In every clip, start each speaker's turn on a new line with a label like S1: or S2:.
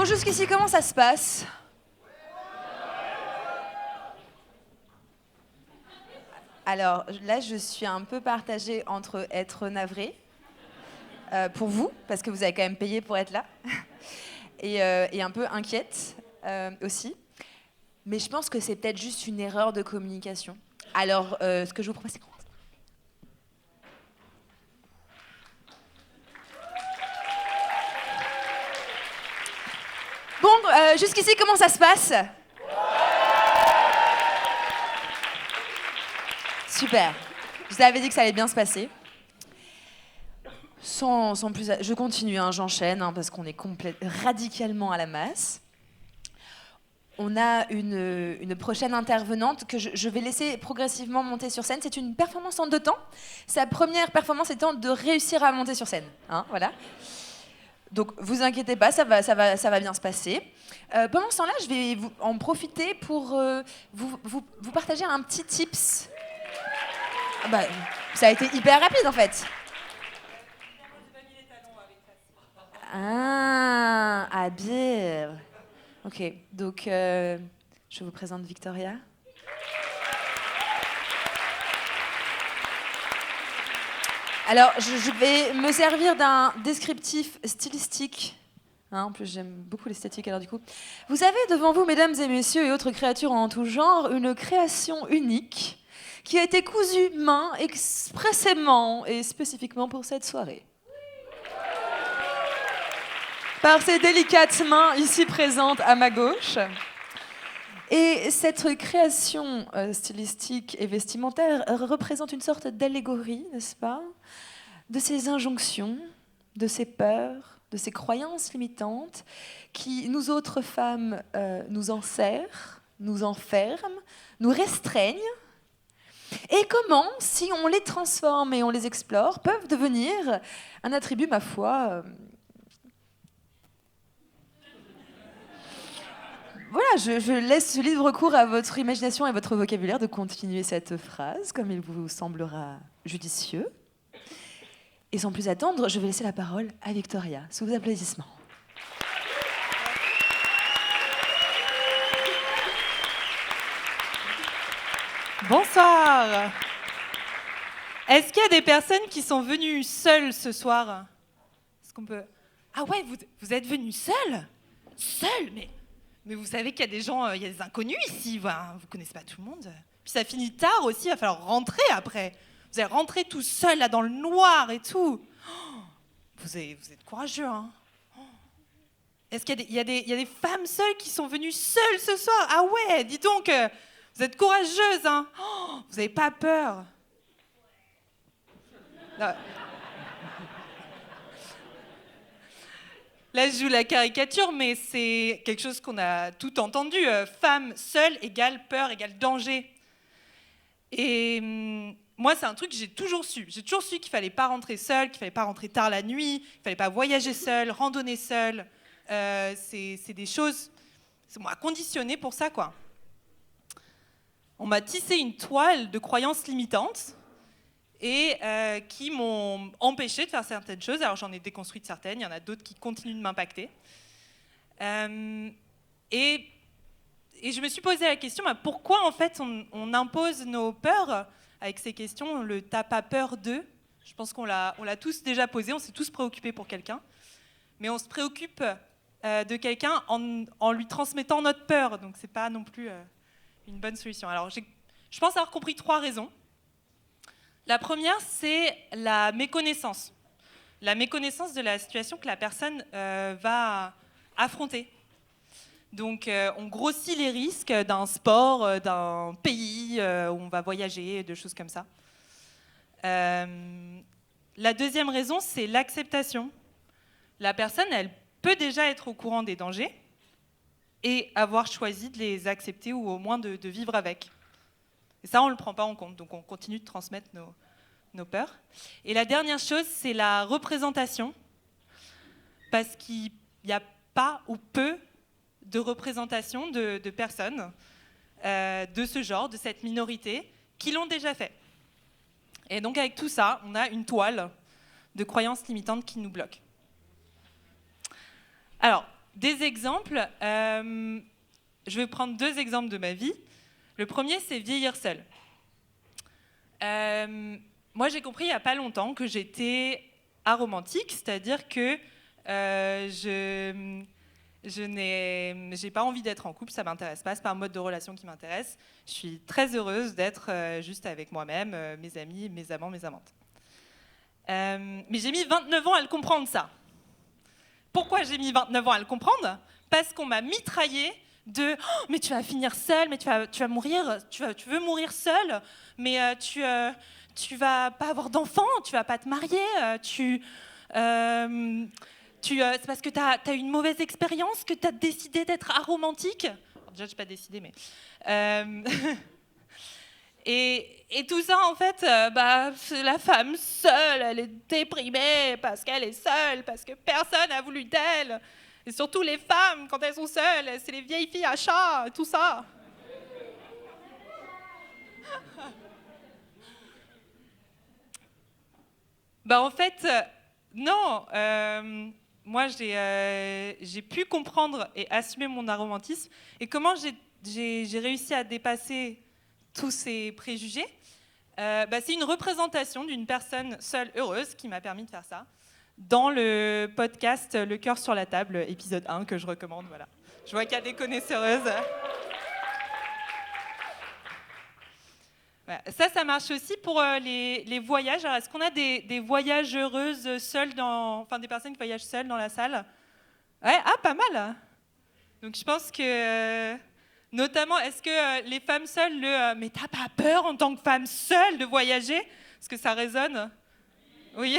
S1: Bon, jusqu'ici, comment ça se passe? Alors là, je suis un peu partagée entre être navrée, pour vous, parce que vous avez quand même payé pour être là, et un peu inquiète aussi. Mais je pense que c'est peut-être juste une erreur de communication. Alors, ce que je vous propose, c'est qu'on... Bon, jusqu'ici, comment ça se passe? Super. Je vous avais dit que ça allait bien se passer. Sans plus, je continue, hein, j'enchaîne, hein, parce qu'on est radicalement à la masse. On a une prochaine intervenante que je vais laisser progressivement monter sur scène. C'est une performance en 2 temps. Sa première performance étant de réussir à monter sur scène. Hein, voilà. Donc, vous inquiétez pas, ça va bien se passer. Pendant ce temps-là, je vais en profiter pour vous partager un petit tips. Bah, ça a été hyper rapide, en fait. Ah, habile. Ok, donc je vous présente Victoria. Alors, je vais me servir d'un descriptif stylistique. Hein, en plus, j'aime beaucoup l'esthétique, alors du coup. Vous avez devant vous, mesdames et messieurs et autres créatures en tout genre, une création unique qui a été cousue main expressément et spécifiquement pour cette soirée. Par ces délicates mains ici présentes à ma gauche. Et cette création stylistique et vestimentaire représente une sorte d'allégorie, n'est-ce pas, de ces injonctions, de ces peurs, de ces croyances limitantes qui, nous autres femmes, nous enserrent, nous enferment, nous restreignent. Et comment, si on les transforme et on les explore, peuvent devenir un attribut, ma foi... Voilà, je laisse libre cours à votre imagination et votre vocabulaire de continuer cette phrase comme il vous semblera judicieux. Et sans plus attendre, je vais laisser la parole à Victoria, sous vos applaudissements.
S2: Bonsoir. Est-ce qu'il y a des personnes qui sont venues seules ce soir? Est-ce qu'on peut... Ah ouais, vous êtes venues seules? Seules? Mais vous savez qu'il y a des gens, il y a des inconnus ici, vous connaissez pas tout le monde. Puis ça finit tard aussi, il va falloir rentrer après. Vous allez rentrer tout seul là dans le noir et tout. Oh, vous êtes courageux, hein? Est-ce qu'il y a des femmes seules qui sont venues seules ce soir? Ah ouais, dis donc, vous êtes courageuses, hein? Oh, vous n'avez pas peur? Non. Là, je joue la caricature, mais c'est quelque chose qu'on a tout entendu. Femme seule égale peur, égale danger. Et moi, c'est un truc que j'ai toujours su. J'ai toujours su qu'il fallait pas rentrer seule, qu'il fallait pas rentrer tard la nuit, qu'il fallait pas voyager seule, randonner seule. C'est des choses... On m'a conditionné pour ça, quoi. On m'a tissé une toile de croyances limitantes et qui m'ont empêché de faire certaines choses. Alors j'en ai déconstruites certaines, il y en a d'autres qui continuent de m'impacter. Et je me suis posé la question, pourquoi en fait on impose nos peurs avec ces questions, le « t'as pas peur de ». Je pense qu'on l'a tous déjà posé, on s'est tous préoccupés pour quelqu'un, mais on se préoccupe de quelqu'un en lui transmettant notre peur, donc c'est pas non plus une bonne solution. Alors je pense avoir compris 3 raisons. La première, c'est la méconnaissance. La méconnaissance de la situation que la personne va affronter. Donc, on grossit les risques d'un sport, d'un pays où on va voyager, de choses comme ça. La deuxième raison, c'est l'acceptation. La personne, elle peut déjà être au courant des dangers et avoir choisi de les accepter ou au moins de vivre avec. Et ça, on ne le prend pas en compte, donc on continue de transmettre nos peurs. Et la dernière chose, c'est la représentation, parce qu'il n'y a pas ou peu de représentation de personnes de ce genre, de cette minorité, qui l'ont déjà fait. Et donc avec tout ça, on a une toile de croyances limitantes qui nous bloquent. Alors, Des exemples, je vais prendre 2 exemples de ma vie. Le premier, c'est vieillir seul. Moi, j'ai compris il n'y a pas longtemps que j'étais aromantique, c'est-à-dire que je n'ai pas envie d'être en couple, ça ne m'intéresse pas, ce n'est pas un mode de relation qui m'intéresse. Je suis très heureuse d'être juste avec moi-même, mes amis, mes amants, mes amantes. Mais j'ai mis 29 ans à le comprendre, ça. Pourquoi j'ai mis 29 ans à le comprendre ? Parce qu'on m'a mitraillée de oh, mais tu vas finir seule, mais tu vas mourir, tu veux mourir seule, mais tu vas pas avoir d'enfants, tu vas pas te marier, c'est parce que tu as une mauvaise expérience que tu as décidé d'être aromantique. Alors déjà, je n'ai pas décidé, mais... et tout ça, en fait, la femme seule, elle est déprimée parce qu'elle est seule, parce que personne n'a voulu d'elle. Et surtout les femmes, quand elles sont seules, c'est les vieilles filles à chat, tout ça. En fait, non. Moi, j'ai pu comprendre et assumer mon aromantisme. Et comment j'ai réussi à dépasser tous ces préjugés ? C'est une représentation d'une personne seule heureuse qui m'a permis de faire ça. Dans le podcast Le cœur sur la table, épisode 1, que je recommande. Voilà. Je vois qu'il y a des connaisseuses. Voilà. Ça marche aussi pour les voyages. Alors, est-ce qu'on a des voyageuses seules, des personnes qui voyagent seules dans la salle ? Ouais, pas mal. Donc je pense que, notamment, est-ce que les femmes seules, mais t'as pas peur en tant que femme seule de voyager ? Est-ce que ça résonne ? Oui.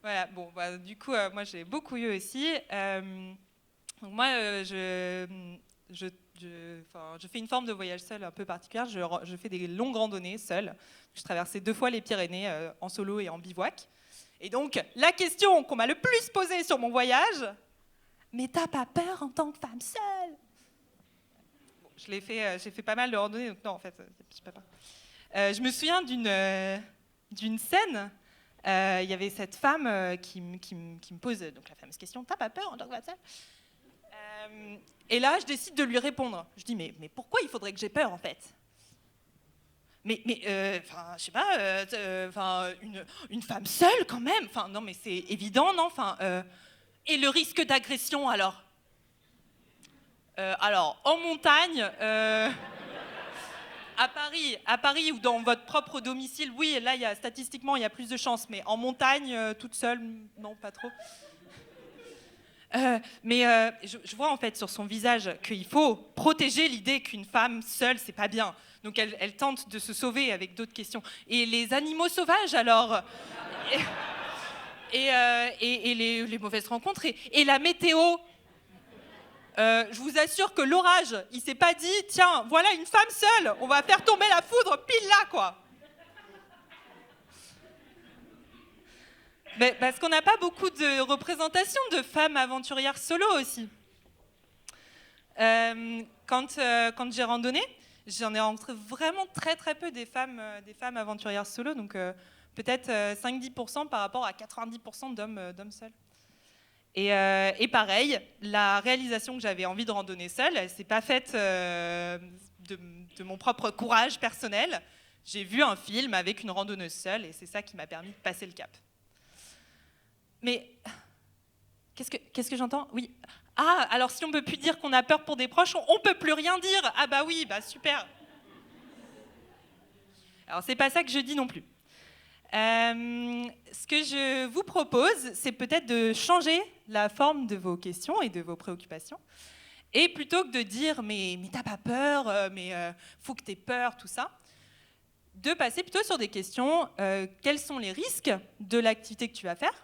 S2: Voilà, du coup, moi j'ai beaucoup eu aussi. Donc moi, je fais une forme de voyage seul un peu particulière. Je fais des longues randonnées seule. Je traversais 2 fois les Pyrénées en solo et en bivouac. Et donc, la question qu'on m'a le plus posée sur mon voyage, mais t'as pas peur en tant que femme seule ? J'ai fait pas mal de randonnées, donc non, en fait, j'ai pas peur. Je me souviens d'une scène. Il y avait cette femme qui me pose donc la fameuse question, t'as pas peur en tant que femme seule ? Et là, je décide de lui répondre. Je dis, mais pourquoi il faudrait que j'ai peur, en fait ? Mais je sais pas, une femme seule, quand même. Enfin, non, mais c'est évident, non ? Et le risque d'agression, alors ? Alors, en montagne, à Paris ou dans votre propre domicile, oui, là, statistiquement, il y a plus de chances. Mais en montagne, toute seule, non, pas trop. Je vois en fait sur son visage qu'il faut protéger l'idée qu'une femme seule, c'est pas bien. Donc elle tente de se sauver avec d'autres questions. Et les animaux sauvages alors et les mauvaises rencontres et la météo. Je vous assure que l'orage, il s'est pas dit tiens, voilà une femme seule, on va faire tomber la foudre pile là quoi. Parce qu'on n'a pas beaucoup de représentations de femmes aventurières solo aussi. Quand j'ai randonné, j'en ai rencontré vraiment très très peu des femmes aventurières solo, donc peut-être 5-10% par rapport à 90% d'hommes seuls. Et pareil, la réalisation que j'avais envie de randonner seule, elle ne s'est pas faite de mon propre courage personnel. J'ai vu un film avec une randonneuse seule et c'est ça qui m'a permis de passer le cap. Mais qu'est-ce que j'entends ? Oui. Ah, alors si on ne peut plus dire qu'on a peur pour des proches, on ne peut plus rien dire. Ah bah oui, super. Alors c'est pas ça que je dis non plus. Ce que je vous propose, c'est peut-être de changer la forme de vos questions et de vos préoccupations. Et plutôt que de dire mais t'as pas peur, faut que t'aies peur, tout ça, de passer plutôt sur des questions. Quels sont les risques de l'activité que tu vas faire ?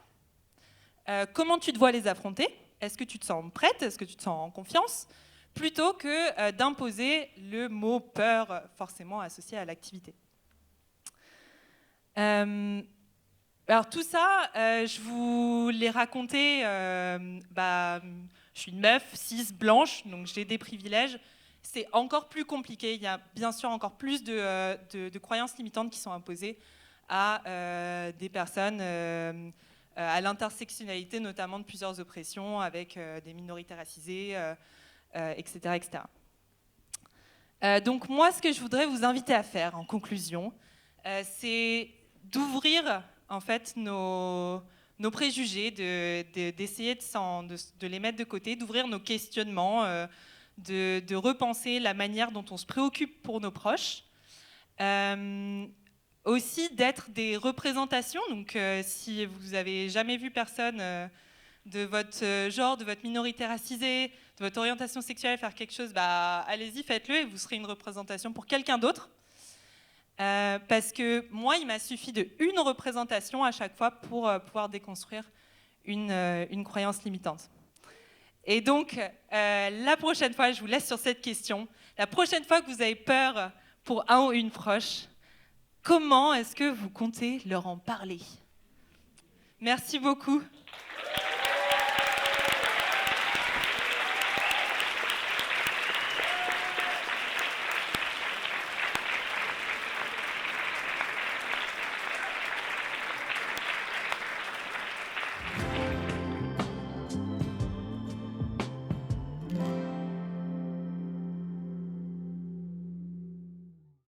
S2: Comment tu te vois les affronter ? Est-ce que tu te sens prête ? Est-ce que tu te sens en confiance ? Plutôt que d'imposer le mot peur forcément associé à l'activité. Alors tout ça, je vous l'ai raconté, je suis une meuf, cis, blanche, donc j'ai des privilèges. C'est encore plus compliqué, il y a bien sûr encore plus de croyances limitantes qui sont imposées à des personnes à l'intersectionnalité notamment de plusieurs oppressions avec des minorités racisées, etc. etc. Donc moi, ce que je voudrais vous inviter à faire en conclusion, c'est d'ouvrir en fait nos préjugés, d'essayer de les mettre de côté, d'ouvrir nos questionnements, de repenser la manière dont on se préoccupe pour nos proches. Aussi d'être des représentations, donc si vous n'avez jamais vu personne de votre genre, de votre minorité racisée, de votre orientation sexuelle faire quelque chose, allez-y, faites-le et vous serez une représentation pour quelqu'un d'autre. Parce que moi, il m'a suffi d'une représentation à chaque fois pour pouvoir déconstruire une croyance limitante. Et donc, la prochaine fois, je vous laisse sur cette question. La prochaine fois que vous avez peur pour un ou une proche, comment est-ce que vous comptez leur en parler ? Merci beaucoup.